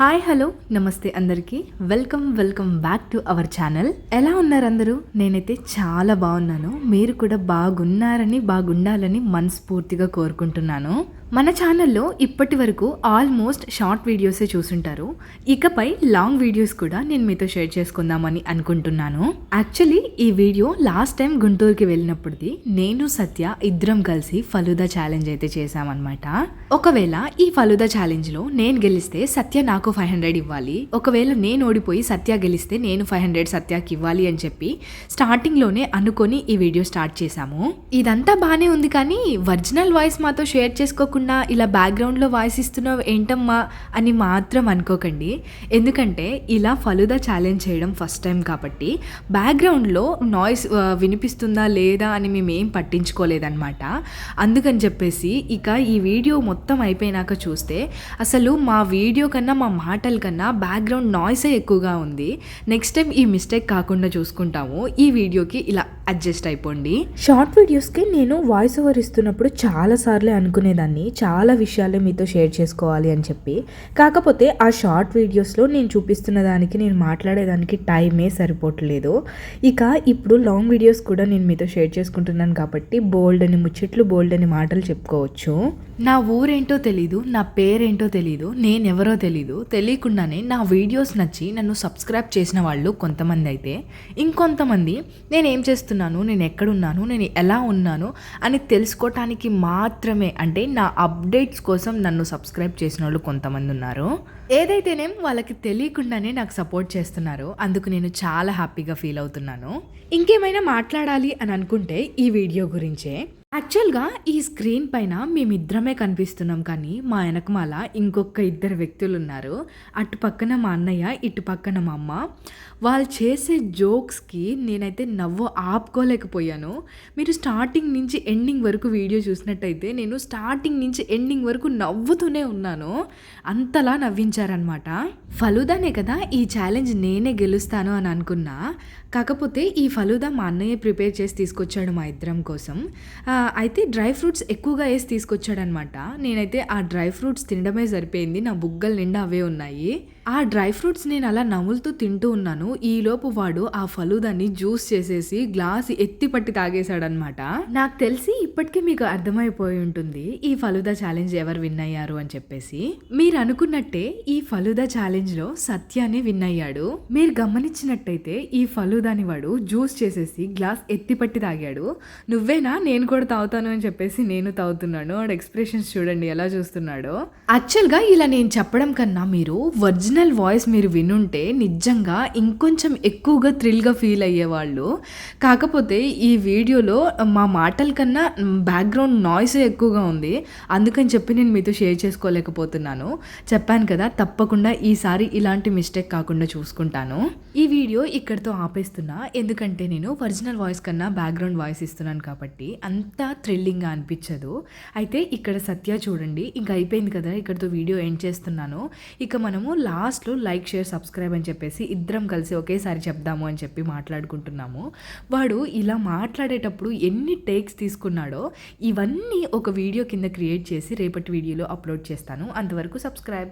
Hi hello నమస్తే అందరికీ welcome back to our channel. ఎలా ఉన్నారు అందరూ? నేనైతే చాలా బాగున్నాను. మీరు కూడా బాగుండాలని మనస్ఫూర్తిగా కోరుకుంటున్నాను. మన ఛానల్లో ఇప్పటి వరకు ఆల్మోస్ట్ షార్ట్ వీడియోసే చూసుంటారు. ఇకపై లాంగ్ వీడియోస్ కూడా నేను మీతో షేర్ చేసుకుందామని అనుకుంటున్నాను. యాక్చువల్లీ ఈ వీడియో లాస్ట్ టైం గుంటూరుకి వెళ్ళినప్పుడుది. నేను సత్య ఇద్దరం కలిసి ఫలుదా ఛాలెంజ్ అయితే చేశామన్నమాట. ఒకవేళ ఈ ఫలుదా ఛాలెంజ్లో నేను గెలిస్తే సత్య నాకు 500 ఇవ్వాలి, ఒకవేళ నేను ఓడిపోయి సత్య గెలిస్తే నేను 500 సత్యకి ఇవ్వాలి అని చెప్పి స్టార్టింగ్లోనే అనుకొని ఈ వీడియో స్టార్ట్ చేశాము. ఇదంతా బాగానే ఉంది, కానీ ఒరిజినల్ వాయిస్ మాతో షేర్ చేసుకోకుండా ఇలా బ్యాక్గ్రౌండ్లో వాయిస్ ఇస్తున్నావు ఏంటమ్మా అని మాత్రం అనుకోకండి. ఎందుకంటే ఇలా ఫలుదా ఛాలెంజ్ చేయడం ఫస్ట్ టైం కాబట్టి బ్యాక్గ్రౌండ్లో నాయిస్ వినిపిస్తుందా లేదా అని మేము ఏం పట్టించుకోలేదన్నమాట. అందుకని చెప్పేసి ఇక ఈ వీడియో మొత్తం అయిపోయినాక చూస్తే అసలు మా వీడియో కన్నా మా మాటల కన్నా బ్యాక్గ్రౌండ్ నాయిసే ఎక్కువగా ఉంది. నెక్స్ట్ టైం ఈ మిస్టేక్ కాకుండా చూసుకుంటాము. ఈ వీడియోకి ఇలా అడ్జస్ట్ అయిపోండి. షార్ట్ వీడియోస్కి నేను వాయిస్ ఓవర్ ఇస్తున్నప్పుడు చాలాసార్లు అనుకునేదాన్ని చాలా విషయాలే మీతో షేర్ చేసుకోవాలి అని చెప్పి. కాకపోతే ఆ షార్ట్ వీడియోస్లో నేను చూపిస్తున్న దానికి నేను మాట్లాడేదానికి టైమే సరిపోవట్లేదు. ఇక ఇప్పుడు లాంగ్ వీడియోస్ కూడా నేను మీతో షేర్ చేసుకుంటున్నాను కాబట్టి బోల్డ్ అని ముచ్చట్లు బోల్డ్ అని మాటలు చెప్పుకోవచ్చు. నా ఊరేంటో తెలీదు, నా పేరేంటో తెలీదు, నేనెవరో తెలీదు. తెలియకుండానే నా వీడియోస్ నచ్చి నన్ను సబ్స్క్రైబ్ చేసిన వాళ్ళు కొంతమంది అయితే, ఇంకొంతమంది నేనేం చేస్తున్నాను, నేను ఎక్కడున్నాను, నేను ఎలా ఉన్నాను అని తెలుసుకోవటానికి మాత్రమే, అంటే నా అప్డేట్స్ కోసం నన్ను సబ్స్క్రైబ్ చేసిన వాళ్ళు కొంతమంది ఉన్నారు. ఏదైతేనేం వాళ్ళకి తెలియకుండానే నాకు సపోర్ట్ చేస్తున్నారు. అందుకు నేను చాలా హ్యాపీగా ఫీల్ అవుతున్నాను. ఇంకేమైనా మాట్లాడాలి అని అనుకుంటే ఈ వీడియో గురించే. యాక్చువల్గా ఈ స్క్రీన్ పైన మేమిద్దరమే కనిపిస్తున్నాం, కానీ మా వెనకమాల ఇంకొక ఇద్దరు వ్యక్తులు ఉన్నారు. అటు పక్కన మా అన్నయ్య, ఇటు పక్కన మా అమ్మ. వాళ్ళు చేసే జోక్స్కి నేనైతే నవ్వు ఆపుకోలేకపోయాను. మీరు స్టార్టింగ్ నుంచి ఎండింగ్ వరకు వీడియో చూసినట్టయితే నేను స్టార్టింగ్ నుంచి ఎండింగ్ వరకు నవ్వుతూనే ఉన్నాను. అంతలా నవ్వించారనమాట. ఫలుదానే కదా ఈ ఛాలెంజ్ నేనే గెలుస్తాను అని అనుకున్నా. కాకపోతే ఈ ఫలుదా మా అన్నయ్య ప్రిపేర్ చేసి తీసుకొచ్చాడు మా ఇద్దరం కోసం. అయితే డ్రై ఫ్రూట్స్ ఎక్కువగా వేసి తీసుకొచ్చాడనమాట. నేనైతే ఆ డ్రై ఫ్రూట్స్ తినడమే సరిపోయింది. నా బుగ్గల నిండా అవే ఉన్నాయి. ఆ డ్రై ఫ్రూట్స్ నేను అలా నవ్వులుతూ తింటూ ఉన్నాను. ఈలోపు వాడు ఆ ఫలుదాన్ని జ్యూస్ చేసేసి గ్లాస్ ఎత్తి పట్టి తాగేశాడనమాట. నాకు తెలిసి ఇప్పటికే మీకు అర్థమైపోయి ఉంటుంది ఈ ఫలుదా ఛాలెంజ్ ఎవరు విన్ అయ్యారు అని చెప్పేసి. మీరు అనుకున్నట్టే ఈ ఫలుదా ఛాలెంజ్లో సత్యానే విన్ అయ్యాడు. మీరు గమనించినట్టయితే ఈ ఫలుదాని వాడు జ్యూస్ చేసేసి గ్లాస్ ఎత్తి పట్టి తాగాడు. నువ్వేనా, నేను కూడా తాగుతాను అని చెప్పేసి నేను తాగుతున్నాను. వాడు ఎక్స్ప్రెషన్స్ చూడండి ఎలా చూస్తున్నాడో. యాక్చువల్గా ఇలా నేను చెప్పడం కన్నా మీరు ఒరిజినల్ వాయిస్ మీరు వినుంటే నిజంగా ఇంకొంచెం ఎక్కువగా థ్రిల్గా ఫీల్ అయ్యేవాళ్ళు. కాకపోతే ఈ వీడియోలో మా మాటల కన్నా బ్యాక్గ్రౌండ్ నాయిస్ ఎక్కువగా ఉంది. అందుకని చెప్పి నేను మీతో షేర్ చేసుకోలేకపోతున్నాను. చెప్పాను కదా, తప్పకుండా ఈసారి ఇలాంటి మిస్టేక్ కాకుండా చూసుకుంటాను. ఈ వీడియో ఇక్కడితో ఆపేస్తున్నా, ఎందుకంటే నేను ఒరిజినల్ వాయిస్ కన్నా బ్యాక్గ్రౌండ్ వాయిస్ ఇస్తున్నాను కాబట్టి అంతా థ్రిల్లింగ్గా అనిపించదు. అయితే ఇక్కడ సత్య చూడండి, ఇంకా అయిపోయింది కదా, ఇక్కడితో వీడియో ఎండ్ చేస్తున్నాను. ఇక మనము లాస్ట్లో లైక్ షేర్ సబ్స్క్రైబ్ అని చెప్పేసి ఇద్దరం కలిసి ఒకేసారి చెప్దాము అని చెప్పి మాట్లాడుకుంటున్నాము. వాడు ఇలా మాట్లాడేటప్పుడు ఎన్ని టేక్స్ తీసుకున్నాడో ఇవన్నీ ఒక వీడియో కింద క్రియేట్ చేసి రేపటి వీడియోలో అప్లోడ్ చేస్తాను. అంతవరకు సబ్స్క్రైబ్.